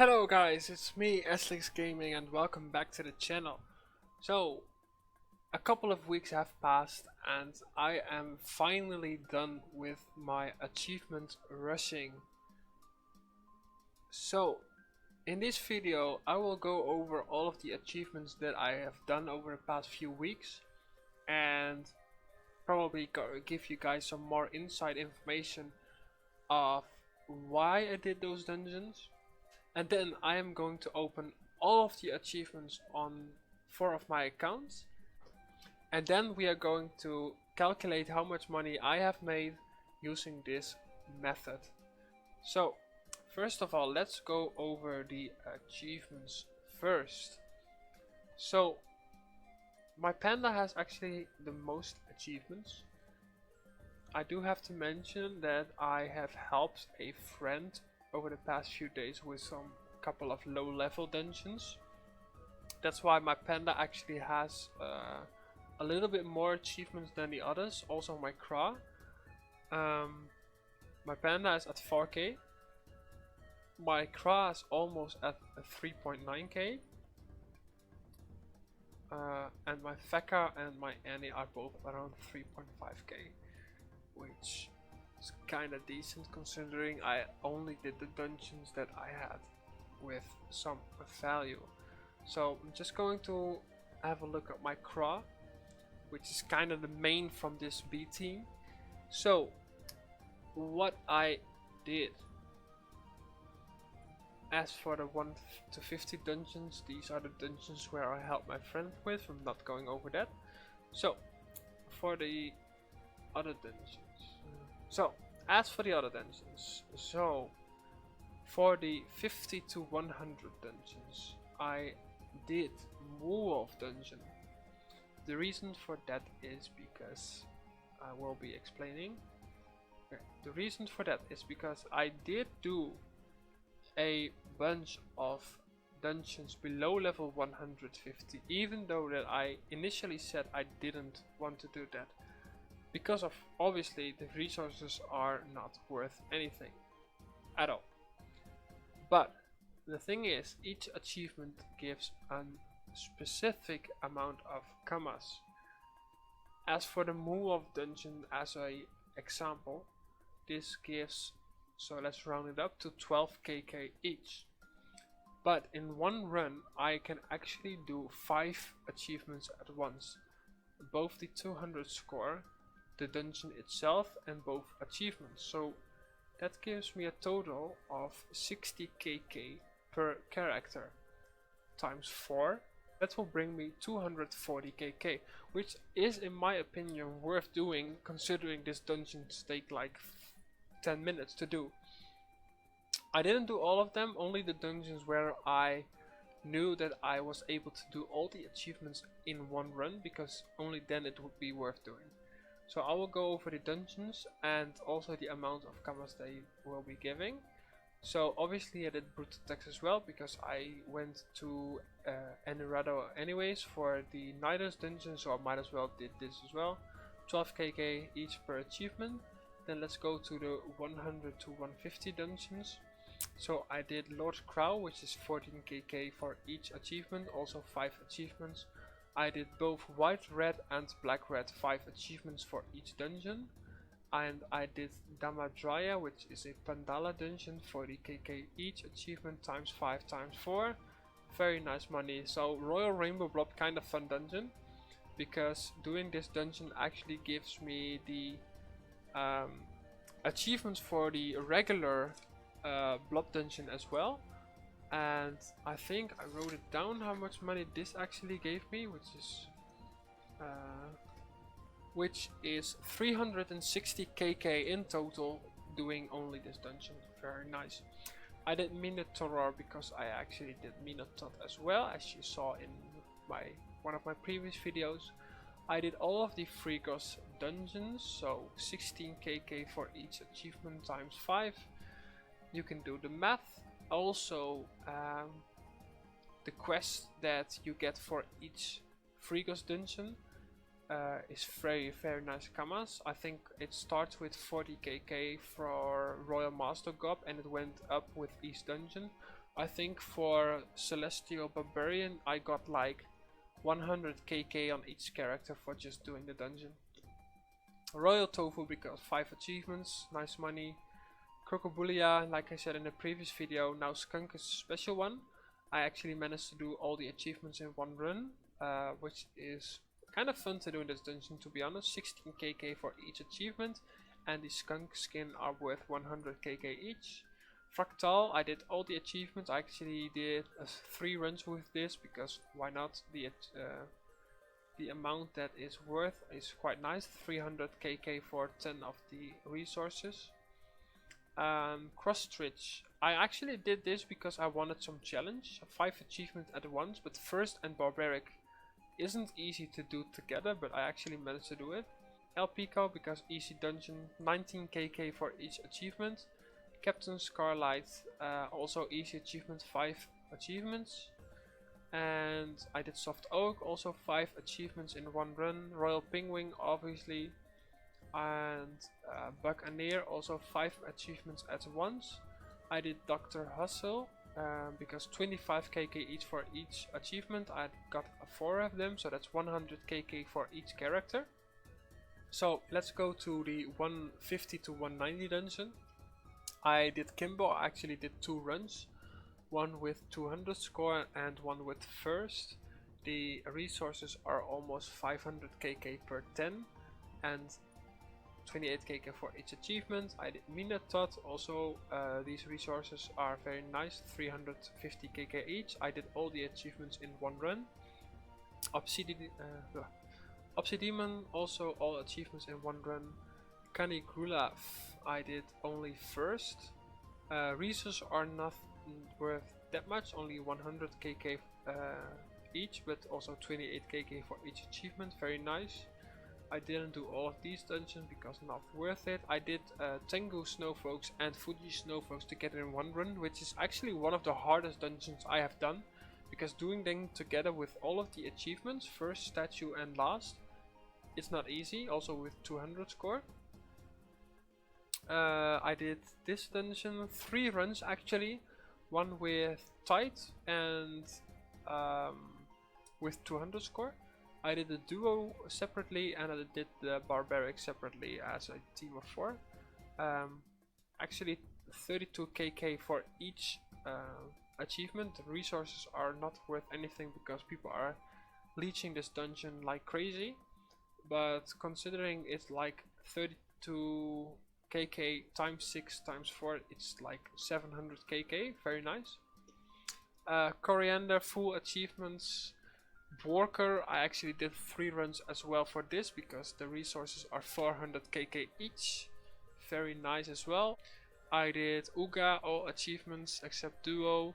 Hello guys, it's me Eslix Gaming and welcome back to the channel. So, a couple of weeks have passed and I am finally done with my achievement rushing. So, in this video I will go over all of the achievements that I have done over the past few weeks and probably give you guys some more inside information of why I did those dungeons. And then I am going to open all of the achievements on 4 of my accounts. And then we are going to calculate how much money I have made using this method. So, first of all, let's go over the achievements first. So, my panda has actually the most achievements. I do have to mention that I have helped a friend over the past few days with some couple of low level dungeons. That's why my panda actually has a little bit more achievements than the others. Also my cra. My panda is at 4k. My cra is almost at 3.9k. And my Feka and my Annie are both around 3.5k, which it's kinda decent considering I only did the dungeons that I had with some value. So I'm just going to have a look at my cra, which is kinda the main from this B team. So what I did. As for the 1 to 50 dungeons, these are the dungeons where I helped my friend with. I'm not going over that. So for the other dungeons. So, as for the other dungeons, for the 50 to 100 dungeons, I did Moolwolf dungeon. The reason for that is because I will be explaining. The reason for that is because I did do a bunch of dungeons below level 150, even though that I initially said I didn't want to do that. Because of obviously the resources are not worth anything at all. But the thing is, each achievement gives a specific amount of commas. As for the Moolwolf dungeon as a example, this gives, so let's round it up to 12kk each. But in one run I can actually do 5 achievements at once. Both the 200 score, the dungeon itself, and both achievements. So that gives me a total of 60kk per character times 4. That will bring me 240kk, which is in my opinion worth doing considering this dungeons take like 10 minutes to do. I didn't do all of them, only the dungeons where I knew that I was able to do all the achievements in one run, because only then it would be worth doing. So I will go over the dungeons and also the amount of commas they will be giving. So obviously I did brutal attacks as well, because I went to Enurado anyways for the Nidus dungeon, so I might as well did this as well. 12kk each per achievement. Then let's go to the 100 to 150 dungeons. So I did Lord Crow, which is 14kk for each achievement, also 5 achievements. I did both white red and black red 5 achievements for each dungeon. And I did Damadraya, which is a Pandala dungeon, 40kk each, achievement times 5 times 4. Very nice money. So Royal Rainbow Blob, kind of fun dungeon, because doing this dungeon actually gives me the achievements for the regular blob dungeon as well. And I think I wrote it down how much money this actually gave me, which is 360kk in total doing only this dungeon. Very nice. I did Minotaur because I actually did Minotaur as well, as you saw in one of my previous videos. I did all of the Frigos dungeons, so 16kk for each achievement times 5. You can do the math. Also, the quest that you get for each Frigos dungeon is very nice commas. I think it starts with 40kk for Royal Master Gob and it went up with each dungeon. I think for Celestial Barbarian I got like 100 KK on each character for just doing the dungeon. Royal Tofu because 5 achievements, nice money. Crocobulia, like I said in the previous video, now Skunk is a special one. I actually managed to do all the achievements in one run, which is kind of fun to do in this dungeon, to be honest. 16 KK for each achievement, and the Skunk skin are worth 100 KK each. Fractal, I did all the achievements. I actually did 3 runs with this because why not? The amount that is worth is quite nice, 300 KK for 10 of the resources. Cross Stitch, I actually did this because I wanted some challenge, 5 achievements at once, but First and Barbaric isn't easy to do together, but I actually managed to do it. El Pico because easy dungeon, 19 KK for each achievement. Captain Scarlight, also easy achievement, 5 achievements. And I did Soft Oak, also 5 achievements in one run. Royal Penguin, obviously. And Buccaneer, also 5 achievements at once. I did Dr. Hustle, because 25 KK each for each achievement. I got 4 of them, so that's 100 KK for each character. So let's go to the 150 to 190 dungeon. I did Kimbo, I actually did 2 runs. One with 200 score and one with first. The resources are almost 500 KK per 10 and 28 KK for each achievement. I did Minotot, also these resources are very nice, 350 KK each. I did all the achievements in one run. Obsidian, also all achievements in one run. Caligula, I did only first. Resources are not worth that much, only 100 KK each, but also 28 KK for each achievement, very nice. I didn't do all of these dungeons because not worth it. I did Tengu Snowfolks and Fuji Snowfolks together in one run, which is actually one of the hardest dungeons I have done, because doing them together with all of the achievements, first, statue and last, it's not easy, also with 200 score. I did this dungeon 3 runs actually, one with Tide and with 200 score. I did the duo separately and I did the barbaric separately as a team of 4. Actually 32 KK for each achievement. The resources are not worth anything because people are leeching this dungeon like crazy, but considering it's like 32 KK times 6 times 4, it's like 700 KK, very nice. Coriander, full achievements. Dworker, I actually did 3 runs as well for this because the resources are 400 KK each, very nice as well. I did Uga, all achievements except duo.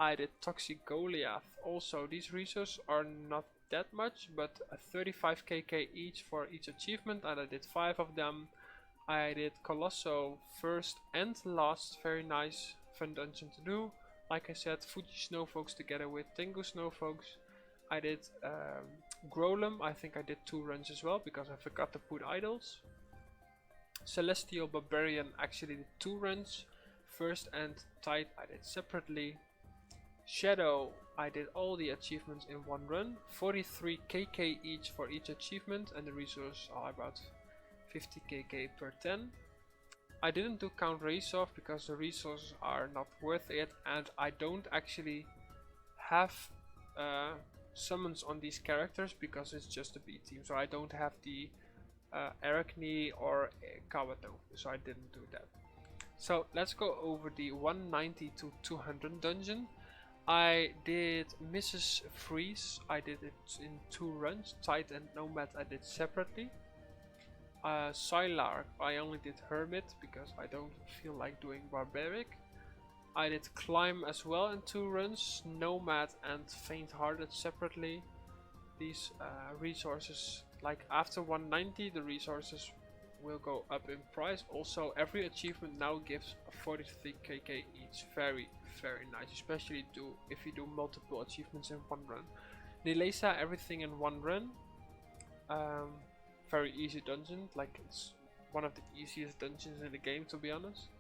I did Toxic Goliath, also these resources are not that much, but 35 KK each for each achievement, and I did 5 of them. I did Colosso first and last, very nice, fun dungeon to do. Like I said, Fuji Snowfolks together with Tengu Snowfolks. I did Grolem, I think I did 2 runs as well because I forgot to put idols. Celestial Barbarian actually did 2 runs, first and Tide I did separately. Shadow, I did all the achievements in one run, 43 KK each for each achievement, and the resources are about 50 KK per 10. I didn't do Count Razor because the resources are not worth it, and I don't actually have summons on these characters because it's just a B team, so I don't have the Arachne or Kawato, so I didn't do that. So let's go over the 190 to 200 dungeon. I did Mrs. Freeze, I did it in 2 runs. Tide and Nomad I did separately. Sylar, I only did Hermit because I don't feel like doing Barbaric. I did Climb as well in 2 runs, Nomad and Faint Hearted separately. These resources, like after 190 the resources will go up in price. Also every achievement now gives 43 KK each, very nice, especially if you do multiple achievements in one run. Nilesa, everything in one run. Very easy dungeon, like it's one of the easiest dungeons in the game, to be honest.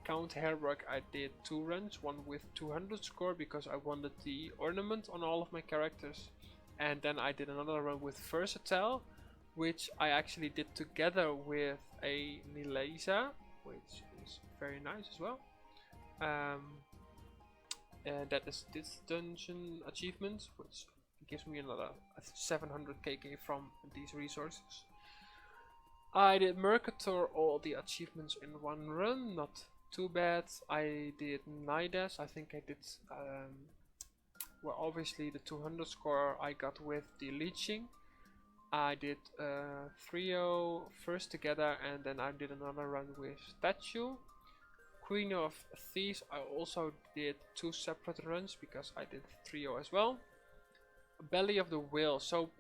count hairwork, I did 2 runs, one with 200 score because I wanted the ornament on all of my characters, and then I did another run with versatile, which I actually did together with a Nileza, which is very nice as well. And that is this dungeon achievement, which gives me another 700 kk from these resources. I did Mercator, all the achievements in one run, not too bad. I did Naides, I think I did, well, obviously the 200 score I got with the leeching. I did Trio first together, and then I did another run with Statue. Queen of Thieves, I also did 2 separate runs because I did Trio as well. Belly of the Whale, so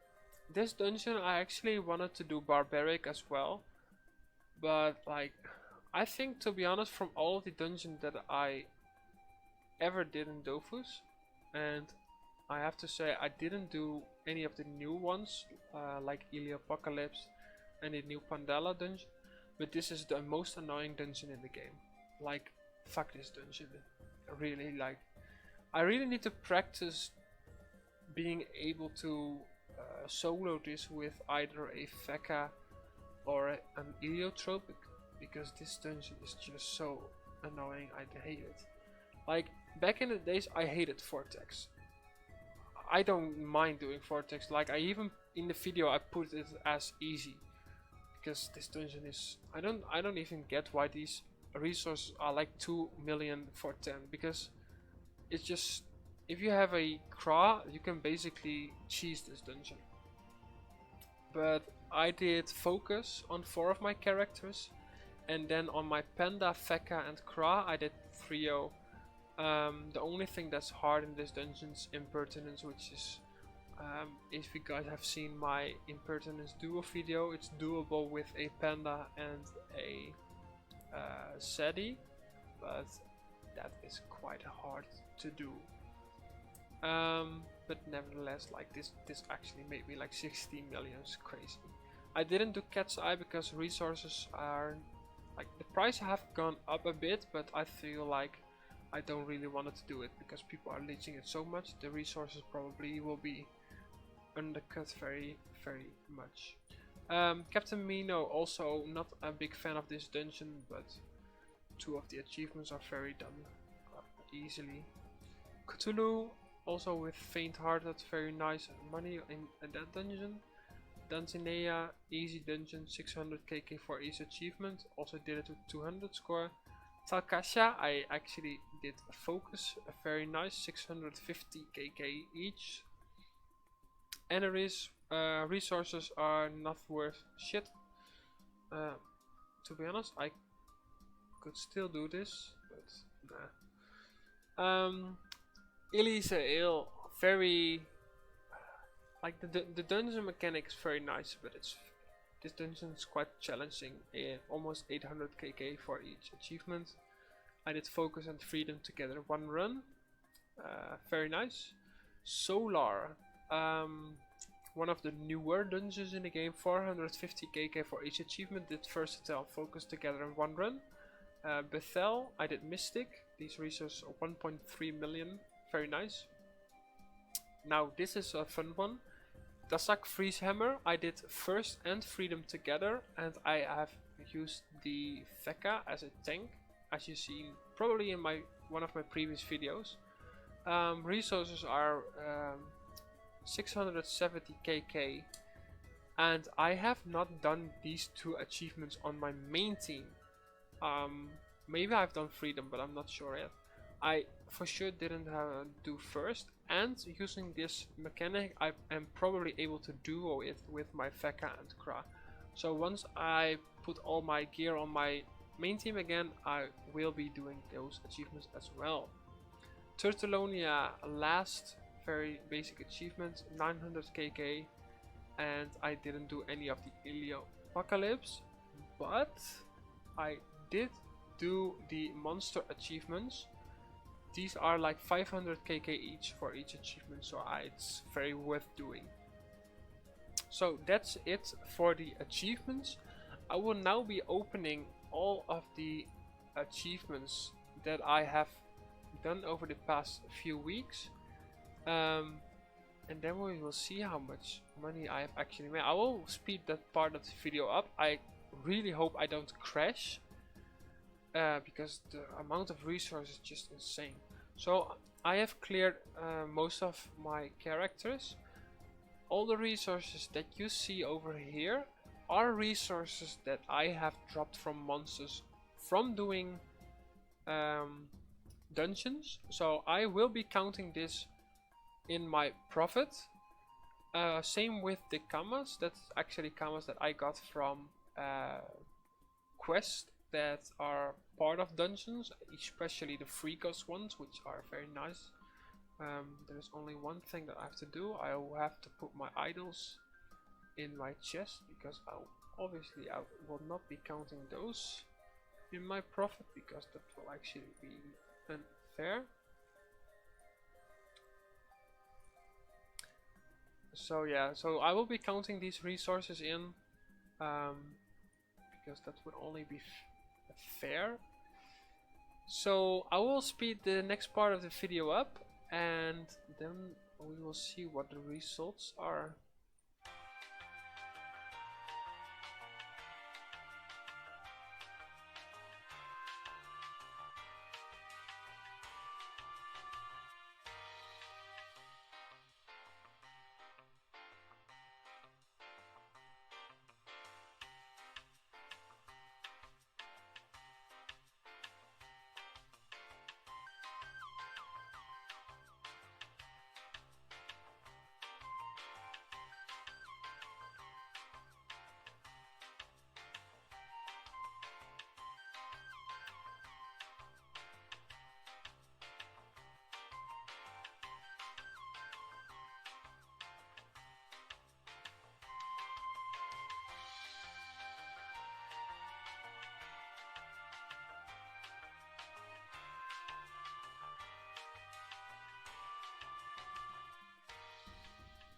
this dungeon I actually wanted to do Barbaric as well, but like I think, to be honest, from all of the dungeons that I ever did in Dofus, and I have to say I didn't do any of the new ones like Apocalypse and the new Pandala dungeon, but this is the most annoying dungeon in the game. Like, fuck this dungeon. Really, like, I really need to practice being able to solo this with either a Feka or an Heliotropic, because this dungeon is just so annoying. I hate it. Like, back in the days I hated Vortex. I don't mind doing Vortex. Like, I even in the video I put it as easy, because this dungeon is, I don't even get why these resources are like 2 million for 10, because it's just, if you have a Kra, you can basically cheese this dungeon. But I did focus on 4 of my characters, and then on my Panda, Feka and Kra I did Trio. The only thing that's hard in this dungeon is Impertinence, which is, if you guys have seen my Impertinence duo video, it's doable with a Panda and a Seti, but that is quite hard to do. But nevertheless, like this actually made me like 16 million. It's crazy. I didn't do Cat's Eye because resources are, like, the price have gone up a bit, but I feel like I don't really want to do it because people are leeching it so much. The resources probably will be undercut very much. Captain Mino, also not a big fan of this dungeon, but 2 of the achievements are very done easily. Cthulhu, also with Faint Hearted, very nice money in that dungeon. Danzinea, easy dungeon, 600 kk for each achievement, also did it with 200 score. Talkasha, I actually did Focus, a very nice 650 kk each. Eneris, resources are not worth shit. To be honest, I could still do this, but nah. Elise Ale, very, like, the dungeon mechanic is very nice, but this dungeon is quite challenging. Almost 800 kk for each achievement. I did Focus and Freedom together one run. Very nice. Solar, one of the newer dungeons in the game, 450 kk for each achievement. Did Versatile, Focus together in one run. Bethel, I did Mystic. These resources are 1.3 million. Very nice. Now this is a fun one. Dasak Freeze Hammer, I did First and Freedom together, and I have used the Feka as a tank, as you've seen probably in one of my previous videos. Resources are 670 kk, and I have not done these 2 achievements on my main team. Maybe I've done Freedom, but I'm not sure yet. I for sure didn't do First, and using this mechanic I am probably able to duo it with my Feka and Kra. So once I put all my gear on my main team again, I will be doing those achievements as well. Turtalonia, last very basic achievement, 900 kk, and I didn't do any of the Apocalypse, but I did do the monster achievements. These are like 500 kk each for each achievement, so it's very worth doing. So that's it for the achievements. I will now be opening all of the achievements that I have done over the past few weeks, and then we will see how much money I have actually made. I will speed that part of the video up. I really hope I don't crash, because the amount of resources is just insane. So I have cleared most of my characters. All the resources that you see over here are resources that I have dropped from monsters from doing dungeons. So I will be counting this in my profit. Same with the commas. That's actually commas that I got from quests that are part of dungeons, especially the free ghost ones, which are very nice. There's only one thing that I have to do. I will have to put my idols in my chest, because obviously I will not be counting those in my profit, because that will actually be unfair. So yeah, so I will be counting these resources in, because that would only be fair. So I will speed the next part of the video up, and then we will see what the results are.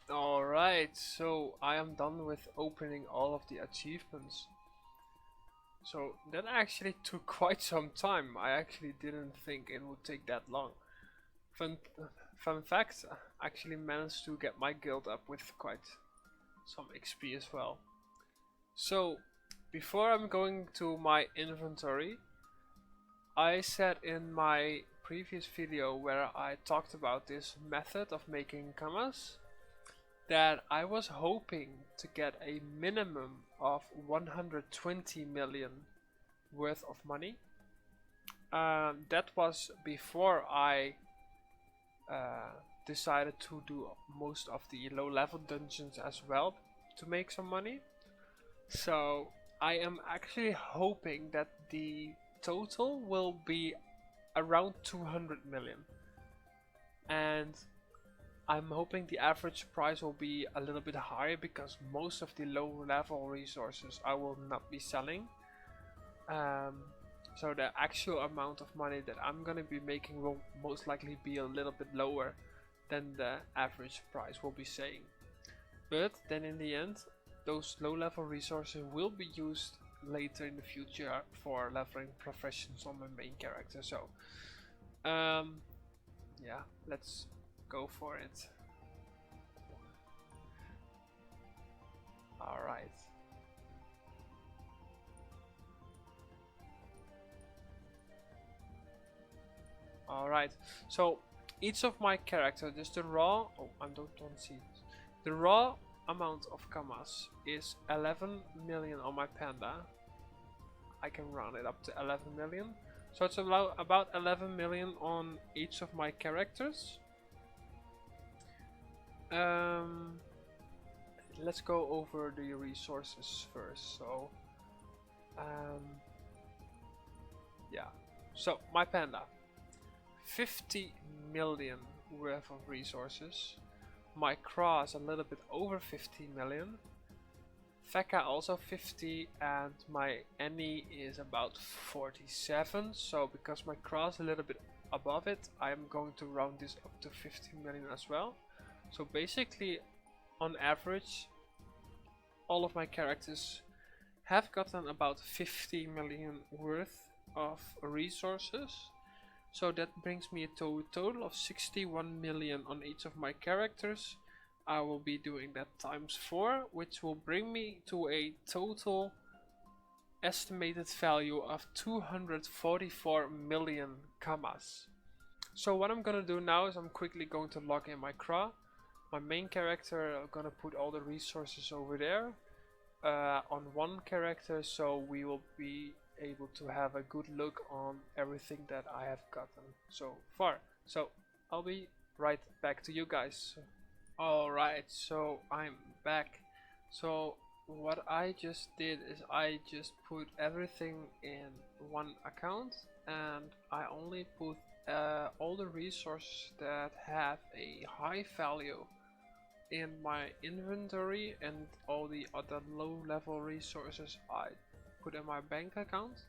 Alright, so I am done with opening all of the achievements. So that actually took quite some time. I actually didn't think it would take that long. Fun fact, I actually managed to get my guild up with quite some XP as well. So before I'm going to my inventory, I said in my previous video where I talked about this method of making commas that I was hoping to get a minimum of 120 million worth of money. That was before I decided to do most of the low level dungeons as well to make some money. So I am actually hoping that the total will be around 200 million, and I'm hoping the average price will be a little bit higher, because most of the low level resources I will not be selling. So the actual amount of money that I'm gonna be making will most likely be a little bit lower than the average price will be saying. But then in the end, those low level resources will be used later in the future for leveling professions on my main character. So yeah, let's go for it. Alright. Alright, so each of my characters, just the raw, I don't see it. The raw amount of commas is 11 million on my panda. I can round it up to 11 million. So it's about 11 million on each of my characters. Let's go over the resources first. So yeah, so my panda, 50 million worth of resources. My cross a little bit over 50 million. Feka also 50, and my Annie is about 47. So because my cross a little bit above it, I'm going to round this up to 50 million as well. So basically, on average, all of my characters have gotten about 50 million worth of resources. So that brings me to a total of 61 million on each of my characters. I will be doing that times 4, which will bring me to a total estimated value of 244 million kamas. So what I'm gonna do now is I'm quickly going to log in my CRA. My main character, I'm gonna put all the resources over there on one character, so we will be able to have a good look on everything that I have gotten so far. So I'll be right back to you guys. Alright, so I'm back. So what I just did is I just put everything in one account, and I only put all the resources that have a high value in my inventory, and all the other low level resources I put in my bank account.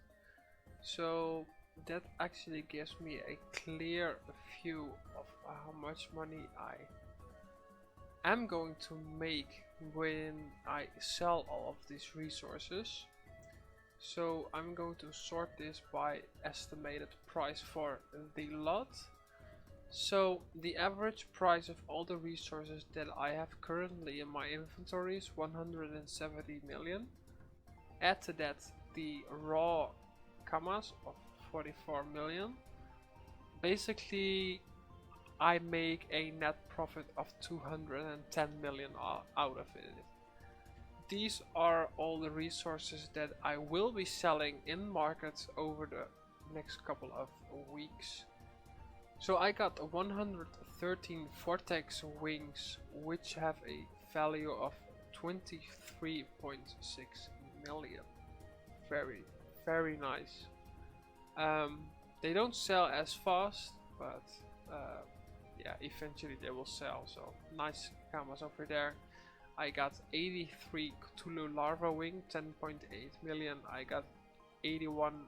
So that actually gives me a clear view of how much money I am going to make when I sell all of these resources. So I'm going to sort this by estimated price for the lot. So the average price of all the resources that I have currently in my inventory is 170 million. Add to that the raw kamas of 44 million. Basically I make a net profit of 210 million out of it. These are all the resources that I will be selling in markets over the next couple of weeks. So I got 113 vortex wings, which have a value of 23.6 million. Very nice. They don't sell as fast, but yeah, eventually they will sell. So nice cameras over there. I got 83 Cthulhu larva wing, 10.8 million. I got 81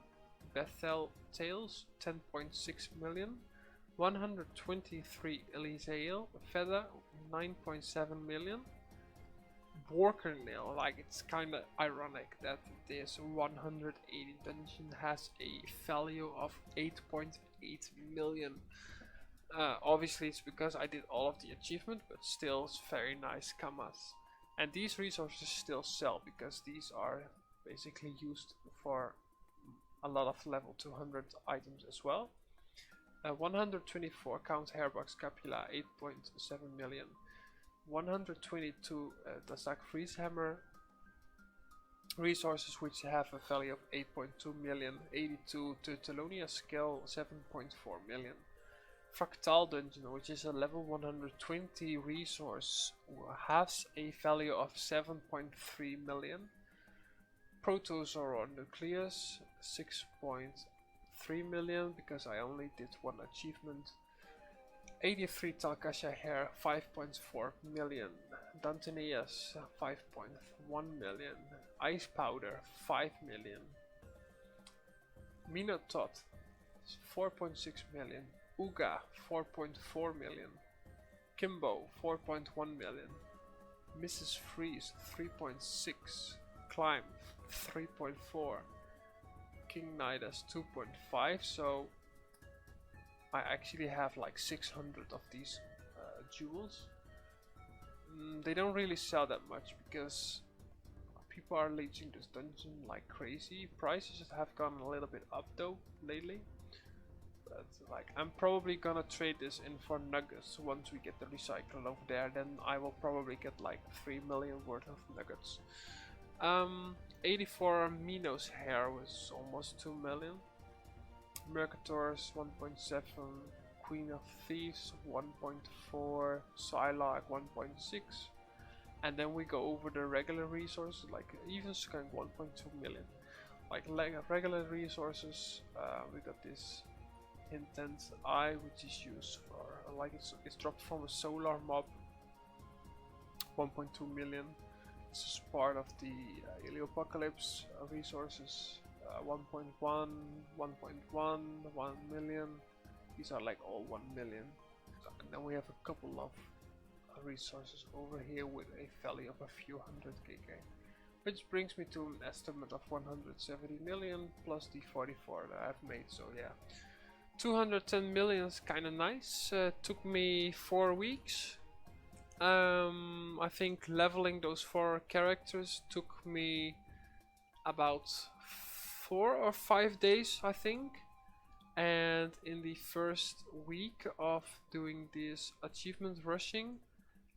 Bethel tails, 10.6 million. 123 Elysael feather, 9.7 million. Borkernail, like, it's kind of ironic that this 180 dungeon has a value of 8.8 million. Obviously it's because I did all of the achievement, but still it's very nice kamas. And these resources still sell because these are basically used for a lot of level 200 items as well. 124 count hairbox scapula, 8.7 million. 122 Dasak freeze hammer resources, which have a value of 8.2 million. 82 Teutonia scale, 7.4 million. Fractal dungeon, which is a level 120 resource, has a value of 7.3 million. Protozoa nucleus, 6.3 million, because I only did one achievement. 83 Talkasha hair, 5.4 million. Danteneus, 5.1 million. Ice powder, 5 million. Minotot, 4.6 million. Uga, 4.4 million. Kimbo, 4.1 million. Mrs. Freeze, 3.6. Climb, 3.4. King Nidus, 2.5. So I actually have like 600 of these jewels. They don't really sell that much because people are leeching this dungeon like crazy. Prices have gone a little bit up though lately. But like, I'm probably gonna trade this in for nuggets once we get the recycle over there. Then I will probably get like 3 million worth of nuggets. 84 Minos hair was almost 2 million. Mercators 1.7, Queen of Thieves 1.4, Psylocke 1.6, and then we go over the regular resources like even Skunk 1.2 million. Like regular resources, we got this Intense Eye, which is used for like it's dropped from a solar mob, 1.2 million. This is part of the Heliopocalypse resources. 1.1, 1.1, 1 million. These are like all 1 million. And then we have a couple of resources over here with a value of a few hundred KK. which brings me to an estimate of 170 million plus the 44 that I've made. So yeah, 210 million is kind of nice. Took me 4 weeks. I think leveling those 4 characters took me about 4 or 5 days, I think. And in the first week of doing this achievement rushing,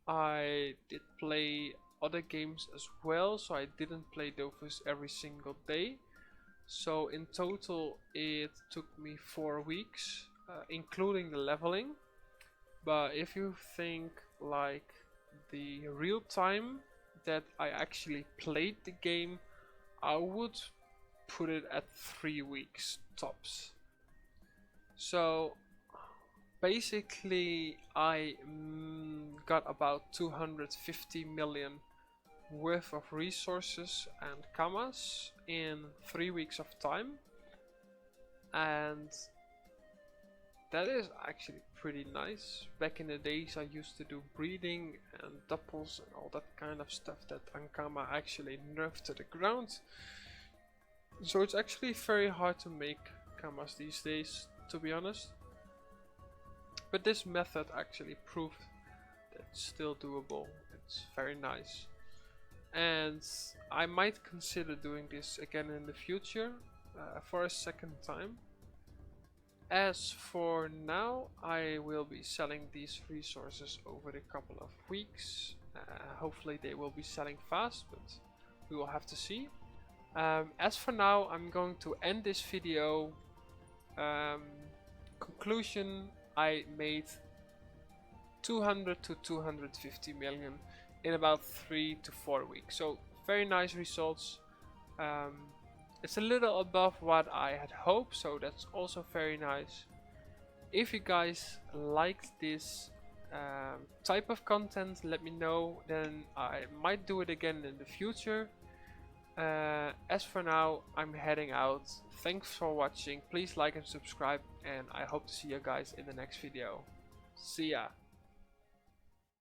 I did play other games as well, so I didn't play Dofus every single day. So in total it took me 4 weeks, including the leveling. But if you think like the real time that I actually played the game, I would put it at 3 weeks tops. So basically I got about 250 million worth of resources and commas in 3 weeks of time, and that is actually pretty nice. Back in the days I used to do breeding and doubles and all that kind of stuff that Ankama actually nerfed to the ground. So it's actually very hard to make commas these days, to be honest. But this method actually proved that it's still doable. It's very nice. And I might consider doing this again in the future for a second time. As for now, I will be selling these resources over a couple of weeks. Hopefully they will be selling fast, but we will have to see. As for now, I'm going to end this video. Conclusion, I made 200 to 250 million in about 3 to 4 weeks. So very nice results. It's a little above what I had hoped, so that's also very nice. If you guys liked this type of content, let me know, then I might do it again in the future. As for now, I'm heading out. Thanks for watching. Please like and subscribe, and I hope to see you guys in the next video. See ya!